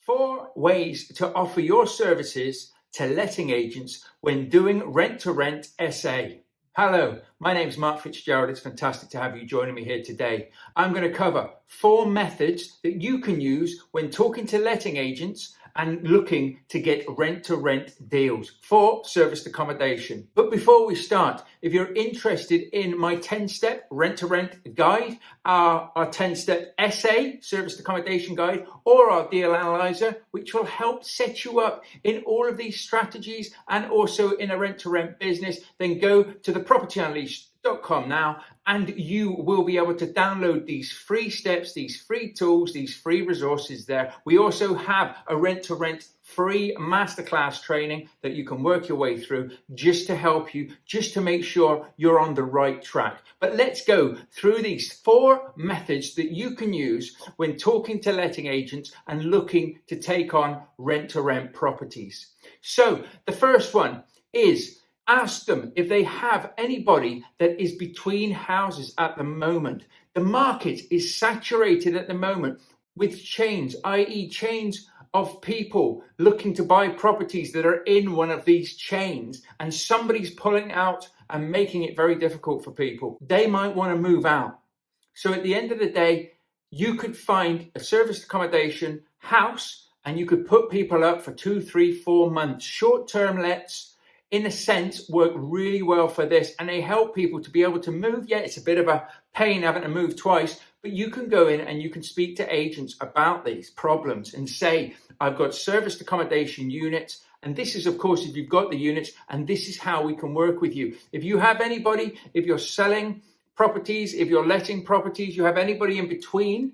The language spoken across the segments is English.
4 ways to offer your services to letting agents when doing rent-to-rent SA. Hello, my name is Mark Fitzgerald. It's fantastic to have you joining me here today. I'm going to cover 4 methods that you can use when talking to letting agents and looking to get rent-to-rent deals for serviced accommodation. But before we start, if you're interested in my 10-step rent-to-rent guide, our 10-step SA, serviced accommodation guide, or our deal analyzer, which will help set you up in all of these strategies and also in a rent-to-rent business, then go to the propertyunleashed.com now, and you will be able to download these free steps, these free tools, these free resources there. We also have a rent-to-rent free masterclass training that you can work your way through just to help you, just to make sure you're on the right track. But let's go through these 4 methods that you can use when talking to letting agents and looking to take on rent-to-rent properties. So the first one is ask them if they have anybody that is between houses at the moment. The market is saturated at the moment with chains, i.e. chains of people looking to buy properties that are in one of these chains, and somebody's pulling out and making it very difficult for people. They might want to move out. So at the end of the day, you could find a serviced accommodation house and you could put people up for 2, 3, 4 months. Short-term lets, in a sense, work really well for this, and they help people to be able to move. Yeah, it's a bit of a pain having to move twice, but you can go in and you can speak to agents about these problems and say, I've got serviced accommodation units, and this is, of course, if you've got the units, and this is how we can work with you. If you have anybody, if you're selling properties, if you're letting properties, you have anybody in between,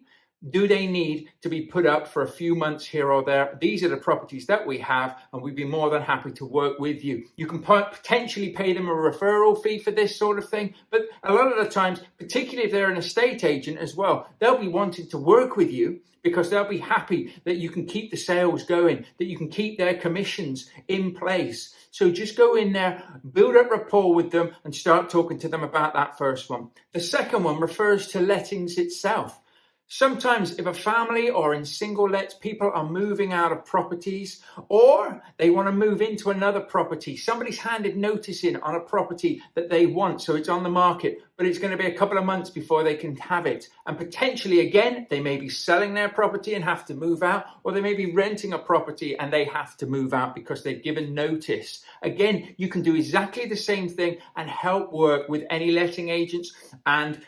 do they need to be put up for a few months here or there? These are the properties that we have, and we'd be more than happy to work with you. You can potentially pay them a referral fee for this sort of thing, but a lot of the times, particularly if they're an estate agent as well, they'll be wanting to work with you because they'll be happy that you can keep the sales going, that you can keep their commissions in place. So just go in there, build up rapport with them, and start talking to them about that first one. The second one refers to lettings itself. Sometimes if a family or in single lets, people are moving out of properties or they want to move into another property. Somebody's handed notice in on a property that they want, so it's on the market, but it's going to be a couple of months before they can have it. And potentially, again, they may be selling their property and have to move out, or they may be renting a property and they have to move out because they've given notice. Again, you can do exactly the same thing and help work with any letting agents and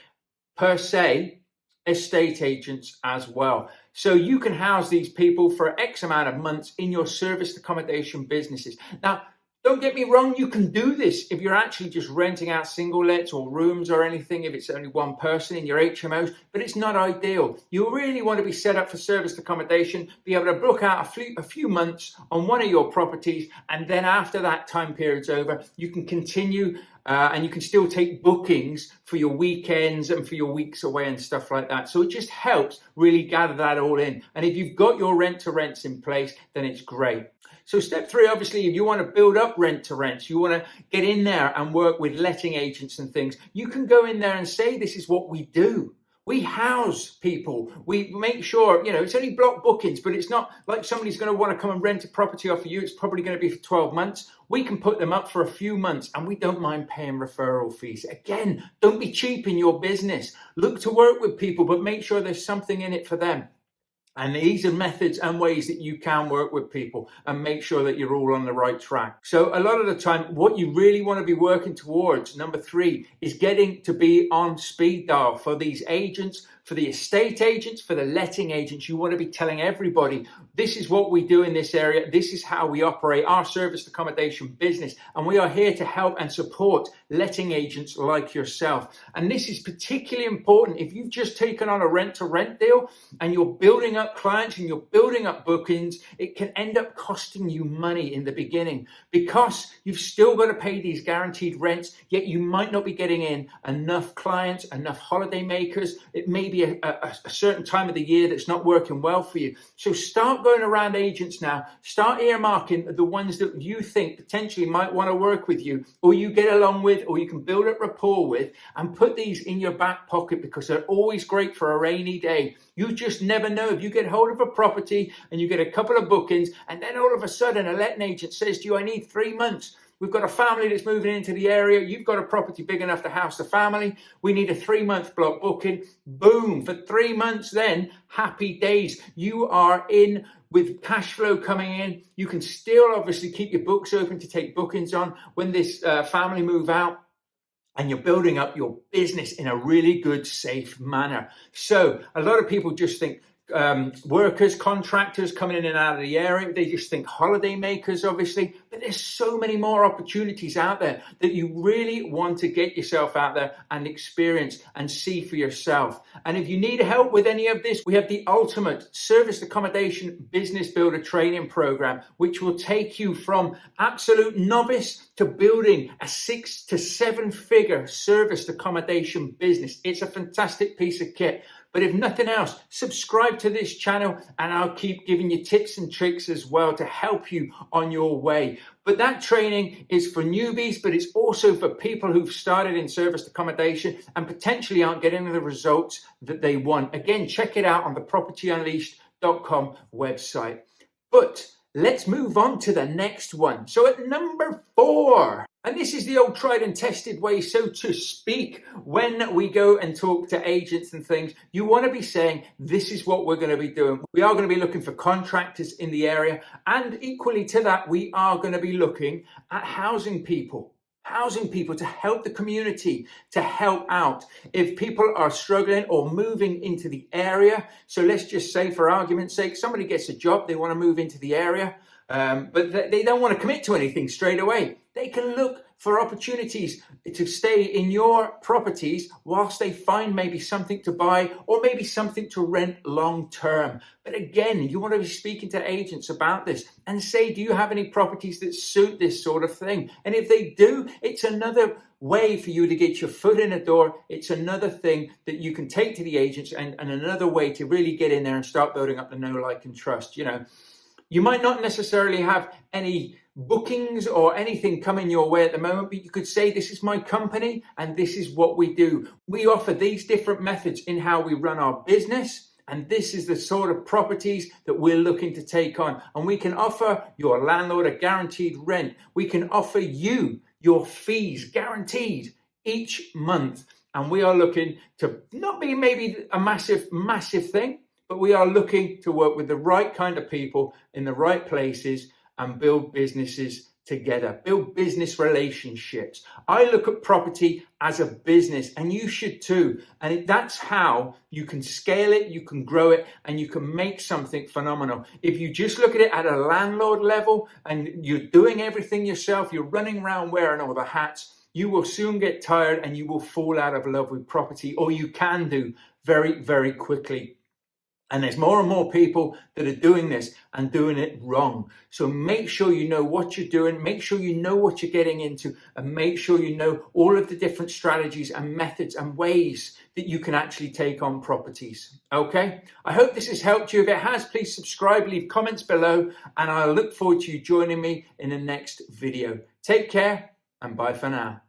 per se, estate agents as well. So you can house these people for X amount of months in your serviced accommodation businesses. Now, don't get me wrong, you can do this if you're actually just renting out single lets or rooms or anything, if it's only one person in your HMOs, but it's not ideal. You really want to be set up for serviced accommodation, be able to book out a few months on one of your properties, and then after that time period's over, you can continue and you can still take bookings for your weekends and for your weeks away and stuff like that. So it just helps really gather that all in. And if you've got your rent-to-rents in place, then it's great. So step 3, obviously, if you want to build up rent-to-rents, you want to get in there and work with letting agents and things, you can go in there and say, this is what we do. We house people. We make sure, it's only block bookings, but it's not like somebody's going to want to come and rent a property off of you. It's probably going to be for 12 months. We can put them up for a few months and we don't mind paying referral fees. Again, don't be cheap in your business. Look to work with people, but make sure there's something in it for them. And these are methods and ways that you can work with people and make sure that you're all on the right track. So a lot of the time, what you really want to be working towards, number 3, is getting to be on speed dial for these agents, for the estate agents, for the letting agents. You want to be telling everybody, this is what we do in this area. This is how we operate our serviced accommodation business. And we are here to help and support letting agents like yourself. And this is particularly important if you've just taken on a rent-to-rent deal and you're building up clients and you're building up bookings. It can end up costing you money in the beginning because you've still got to pay these guaranteed rents, yet you might not be getting in enough clients, enough holiday makers. It may maybe a certain time of the year that's not working well for you. So start going around agents now. Start earmarking the ones that you think potentially might want to work with you, or you get along with, or you can build a rapport with, and put these in your back pocket because they're always great for a rainy day. You just never know. If you get hold of a property and you get a couple of bookings, and then all of a sudden a letting agent says to you, I need 3 months. We've got a family that's moving into the area. You've got a property big enough to house the family. We need a 3-month block booking. Boom, for 3 months then, happy days. You are in with cash flow coming in. You can still obviously keep your books open to take bookings on when this family move out. And you're building up your business in a really good, safe manner. So a lot of people just think workers, contractors coming in and out of the area. They just think holiday makers, obviously. But there's so many more opportunities out there that you really want to get yourself out there and experience and see for yourself. And if you need help with any of this, we have the ultimate serviced accommodation business builder training program, which will take you from absolute novice to building a 6 to 7 figure serviced accommodation business. It's a fantastic piece of kit. But if nothing else, subscribe to this channel and I'll keep giving you tips and tricks as well to help you on your way. But that training is for newbies, but it's also for people who've started in serviced accommodation and potentially aren't getting the results that they want. Again, check it out on the propertyunleashed.com website. But let's move on to the next one. So at number 4, and this is the old tried and tested way, so to speak, when we go and talk to agents and things, you want to be saying, this is what we're going to be doing. We are going to be looking for contractors in the area. And equally to that, we are going to be looking at housing people to help the community, to help out. If people are struggling or moving into the area, so let's just say for argument's sake, somebody gets a job, they want to move into the area, but they don't want to commit to anything straight away. They can look for opportunities to stay in your properties whilst they find maybe something to buy or maybe something to rent long term. But again, you want to be speaking to agents about this and say, do you have any properties that suit this sort of thing? And if they do, it's another way for you to get your foot in the door. It's another thing that you can take to the agents and another way to really get in there and start building up the know, like, and trust. You know, you might not necessarily have any bookings or anything coming your way at the moment, but you could say, this is my company and this is what we do. We offer these different methods in how we run our business. And this is the sort of properties that we're looking to take on. And we can offer your landlord a guaranteed rent. We can offer you your fees guaranteed each month. And we are looking to not be maybe a massive thing, but we are looking to work with the right kind of people in the right places and build businesses together, build business relationships. I look at property as a business, and you should too. And that's how you can scale it, you can grow it, and you can make something phenomenal. If you just look at it at a landlord level and you're doing everything yourself, you're running around wearing all the hats, you will soon get tired and you will fall out of love with property, or you can do very, very quickly. And there's more and more people that are doing this and doing it wrong. So make sure you know what you're doing, make sure you know what you're getting into, and make sure you know all of the different strategies and methods and ways that you can actually take on properties. Okay? I hope this has helped you. If it has, please subscribe, leave comments below, and I look forward to you joining me in the next video. Take care and bye for now.